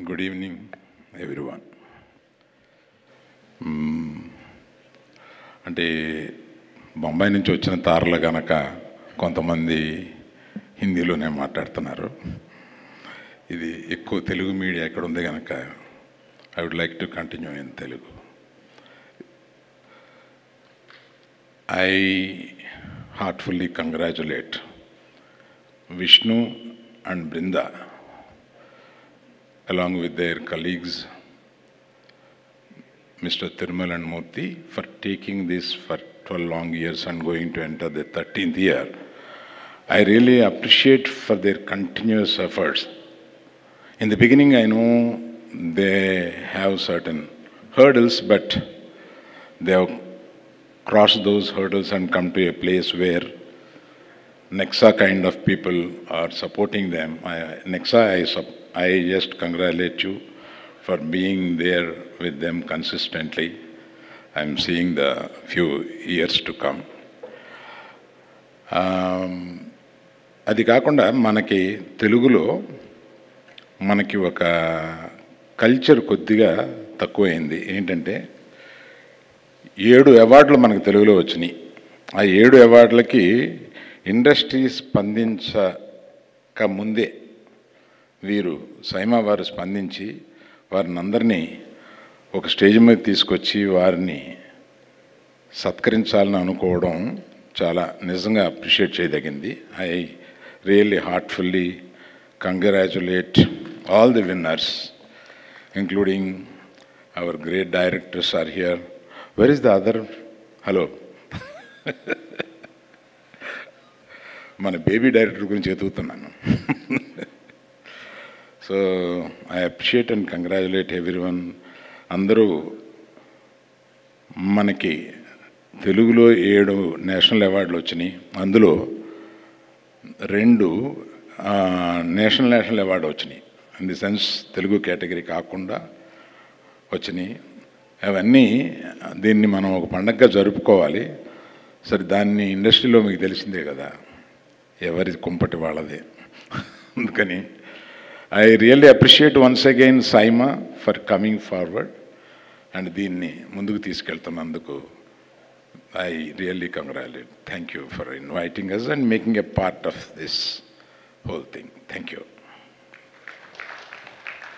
Good evening everyone. అంటే బొంబాయి నుంచి వచ్చిన తారలు కనుక కొంతమంది హిందీలోనే మాట్లాడుతున్నారు. ఇది ఎక్కువ తెలుగు మీడియా ఎక్కడ ఉంది కనుక I would like to continue in Telugu. I heartfully congratulate Vishnu and Brinda along with their colleagues Mr. Tirmal and Murthy for taking this for 12 long years and going to enter the 13th year. I really appreciate for their continuous efforts. In the beginning I know they have certain hurdles, but they have cross those hurdles and come to a place where Nexa kind of people are supporting them. Nexa, I just congratulate you for being there with them consistently. I'm seeing the few years to come. అది కాకుండా మనకి తెలుగులో మనకి ఒక culture కొద్దిగా తక్కువైంది. ఏంటంటే 7 అవార్డులు మనకు తెలుగులో వచ్చినాయి. ఆ 7 అవార్డులకి ఇండస్ట్రీ స్పందించక ముందే వీరు సైమా వారు స్పందించి వారిని అందరినీ ఒక స్టేజ్ మీద తీసుకొచ్చి వారిని సత్కరించాలని అనుకోవడం చాలా నిజంగా అప్రిషియేట్ చేయదగింది. I really heartfully congratulate all the winners including our great directors are here. Where is the other? Hello. మన బేబీ డైరెక్టర్ గురించి ఎదుగుతున్నాను. So I appreciate and congratulate everyone. అందరూ మనకి తెలుగులో 7 నేషనల్ అవార్డులు వచ్చినాయి. అందులో 2 నేషనల్ అవార్డు వచ్చినాయి. In the sense Telugu category కాకుండా వచ్చినాయి. అవన్నీ దీన్ని మనం ఒక పండగగా జరుపుకోవాలి. సరే, దాన్ని ఇండస్ట్రీలో మీకు తెలిసిందే కదా, ఎవరి కుంపటి వాళ్ళదే. అందుకని I really appreciate once again SIIMA for coming forward and దీన్ని ముందుకు తీసుకెళ్తున్నందుకు I really congratulate. Thank you for inviting us and making a part of this whole thing. Thank you.